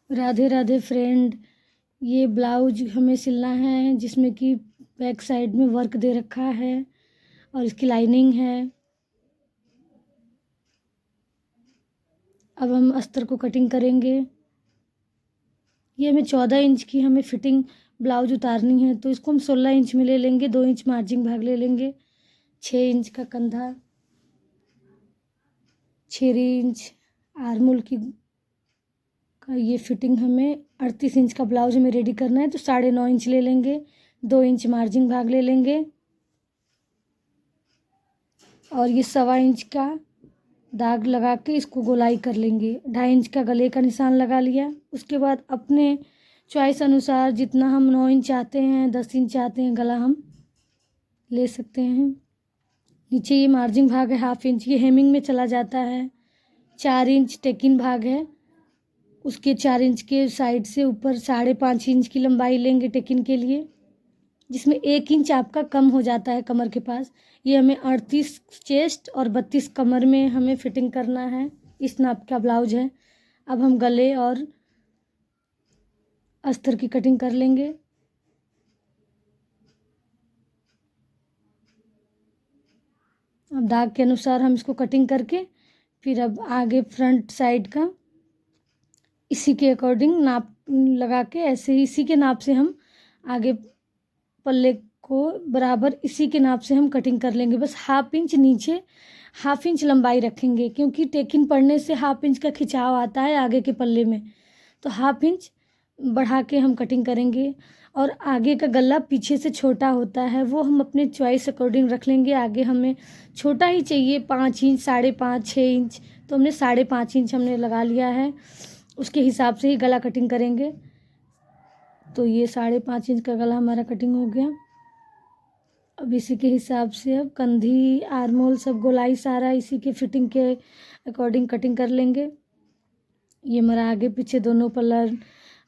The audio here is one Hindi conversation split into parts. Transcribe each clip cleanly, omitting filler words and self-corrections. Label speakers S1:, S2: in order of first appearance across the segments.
S1: राधे राधे फ्रेंड। ये ब्लाउज हमें सिलना है जिसमें कि बैक साइड में वर्क दे रखा है और इसकी लाइनिंग है। अब हम अस्तर को कटिंग करेंगे। ये हमें 14 इंच की हमें फिटिंग ब्लाउज उतारनी है, तो इसको हम 16 इंच में ले लेंगे। 2 इंच मार्जिंग भाग ले लेंगे। 6 इंच का कंधा, 6 इंच आर्मोल की का ये फिटिंग हमें 38 इंच का ब्लाउज हमें रेडी करना है, तो 9.5 इंच ले लेंगे। 2 इंच मार्जिंग भाग ले लेंगे और ये 1.25 इंच का दाग लगा के इसको गोलाई कर लेंगे। 2.5 इंच का गले का निशान लगा लिया। उसके बाद अपने चॉइस अनुसार जितना हम 9 इंच चाहते हैं, 10 इंच चाहते हैं गला हम ले सकते हैं। नीचे ये मार्जिंग भाग है 1/2 इंच, ये हेमिंग में चला जाता है। 4 इंच टेकिन भाग है, उसके 4 इंच के साइड से ऊपर 5.5 इंच की लंबाई लेंगे टेकिन के लिए, जिसमें 1 इंच आपका कम हो जाता है कमर के पास। ये हमें 38 चेस्ट और 32 कमर में हमें फिटिंग करना है। इस नाप का ब्लाउज है। अब हम गले और अस्तर की कटिंग कर लेंगे। अब दाग के अनुसार हम इसको कटिंग करके फिर अब आगे फ्रंट साइड का इसी के अकॉर्डिंग नाप लगा के ऐसे ही इसी के नाप से हम आगे पल्ले को बराबर इसी के नाप से हम कटिंग कर लेंगे। बस 1/2 इंच नीचे 1/2 इंच लंबाई रखेंगे, क्योंकि टेकिन पड़ने से 1/2 इंच का खिंचाव आता है आगे के पल्ले में, तो 1/2 इंच बढ़ा के हम कटिंग करेंगे। और आगे का गला पीछे से छोटा होता है, वो हम अपने चॉइस अकॉर्डिंग रख लेंगे। आगे हमें छोटा ही चाहिए 5 इंच, 5.5, 6 इंच, तो हमने 5.5 इंच हमने लगा लिया है। उसके हिसाब से ही गला कटिंग करेंगे। तो ये 5.5 इंच का गला हमारा कटिंग हो गया। अब इसी के हिसाब से अब कंधी, आर्मोल, सब गोलाई सारा इसी के फिटिंग के अकॉर्डिंग कटिंग कर लेंगे। ये हमारा आगे पीछे दोनों पल्ला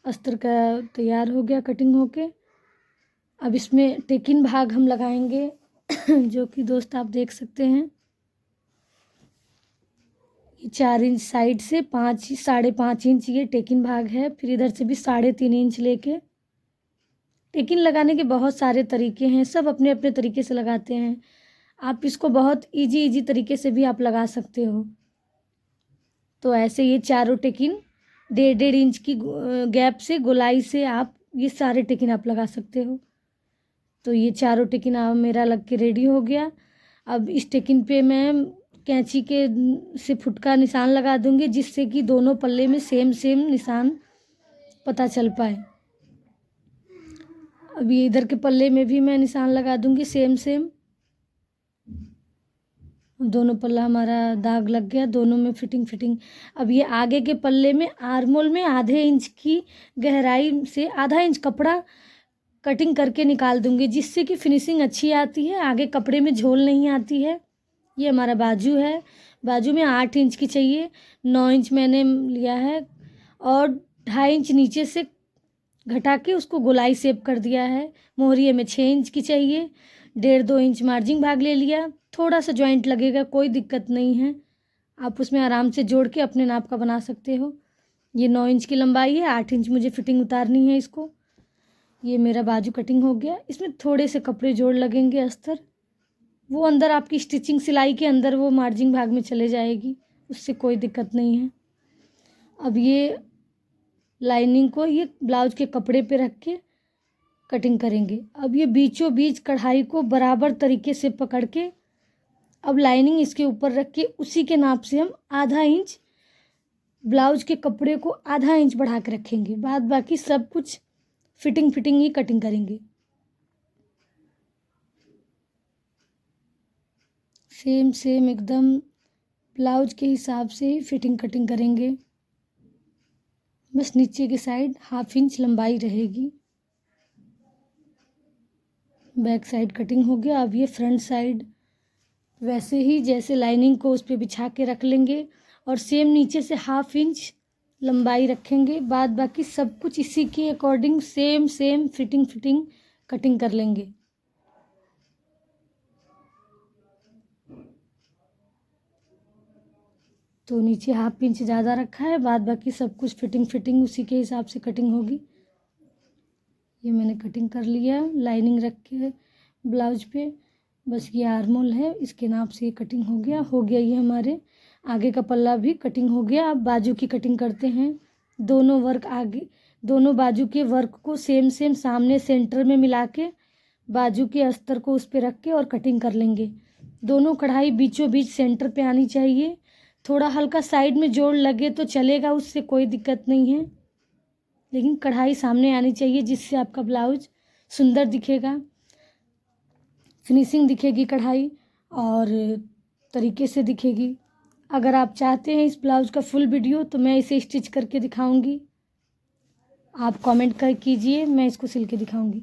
S1: अस्तर का तैयार हो गया कटिंग होके। अब इसमें टेकिन भाग हम लगाएंगे जो कि दोस्त आप देख सकते हैं। ये 4 इंच साइड से 5.5 इंच ये टेकिन भाग है। फिर इधर से भी 3.5 इंच लेके टेकिन लगाने के बहुत सारे तरीके हैं, सब अपने अपने तरीके से लगाते हैं। आप इसको बहुत इजी तरीके से भी आप लगा सकते हो। तो ऐसे ये चारों टेकिन 1.5 इंच की गैप से गोलाई से आप ये सारे टेकिन आप लगा सकते हो। तो ये चारों टेकिन मेरा लग के रेडी हो गया। अब इस टेकिन पे मैं कैंची के से फुटका निशान लगा दूंगी, जिससे कि दोनों पल्ले में सेम सेम निशान पता चल पाए। अब ये इधर के पल्ले में भी मैं निशान लगा दूंगी सेम सेम। दोनों पल्ला हमारा दाग लग गया, दोनों में फिटिंग। अब ये आगे के पल्ले में आर्मोल में आधे इंच की गहराई से आधा इंच कपड़ा कटिंग करके निकाल दूंगी, जिससे कि फिनिशिंग अच्छी आती है, आगे कपड़े में झोल नहीं आती है। ये हमारा बाजू है। बाजू में 8 इंच की चाहिए, 9 इंच मैंने लिया है और 2.5 इंच नीचे से घटा के उसको गोलाई शेप कर दिया है। मोहरी में 6 इंच की चाहिए। 1.5-2 इंच मार्जिंग भाग ले लिया। थोड़ा सा जॉइंट लगेगा, कोई दिक्कत नहीं है, आप उसमें आराम से जोड़ के अपने नाप का बना सकते हो। ये 9 इंच की लंबाई है, 8 इंच मुझे फिटिंग उतारनी है इसको। ये मेरा बाजू कटिंग हो गया। इसमें थोड़े से कपड़े जोड़ लगेंगे अस्तर, वो अंदर आपकी स्टिचिंग सिलाई के अंदर वो मार्जिंग भाग में चले जाएगी, उससे कोई दिक्कत नहीं है। अब ये लाइनिंग को ये ब्लाउज के कपड़े पे रख के कटिंग करेंगे। अब ये बीचों बीच कढ़ाई को बराबर तरीके से पकड़ के अब लाइनिंग इसके ऊपर रख के उसी के नाप से हम आधा इंच ब्लाउज के कपड़े को आधा इंच बढ़ा के रखेंगे। बाद बाकी सब कुछ फिटिंग ही कटिंग करेंगे। सेम एकदम ब्लाउज के हिसाब से ही फिटिंग कटिंग करेंगे। बस नीचे की साइड 1/2 इंच लंबाई रहेगी। बैक साइड कटिंग हो गया। अब ये फ्रंट साइड वैसे ही जैसे लाइनिंग को उस पर बिछा के रख लेंगे और सेम नीचे से 1/2 इंच लंबाई रखेंगे। बाद बाकी सब कुछ इसी के अकॉर्डिंग सेम फिटिंग कटिंग कर लेंगे। तो नीचे ½ इंच ज़्यादा रखा है, बाद बाकी सब कुछ फिटिंग उसी के हिसाब से कटिंग होगी। ये मैंने कटिंग कर लिया लाइनिंग रख के ब्लाउज पे। बस ये आर्मोल है, इसके नाप से ये कटिंग हो गया। ये हमारे आगे का पल्ला भी कटिंग हो गया। अब बाजू की कटिंग करते हैं। दोनों बाजू के वर्क को सेम सामने सेंटर में मिला के बाजू के अस्तर को उस पे रख के और कटिंग कर लेंगे। दोनों कढ़ाई बीचों बीच सेंटर पे आनी चाहिए। थोड़ा हल्का साइड में जोड़ लगे तो चलेगा, उससे कोई दिक्कत नहीं है, लेकिन कढ़ाई सामने आनी चाहिए जिससे आपका ब्लाउज सुंदर दिखेगा, फिनिशिंग दिखेगी कढ़ाई और तरीके से दिखेगी। अगर आप चाहते हैं इस ब्लाउज का फुल वीडियो तो मैं इसे स्टिच करके दिखाऊंगी। आप कमेंट कर कीजिए, मैं इसको सिल के दिखाऊंगी।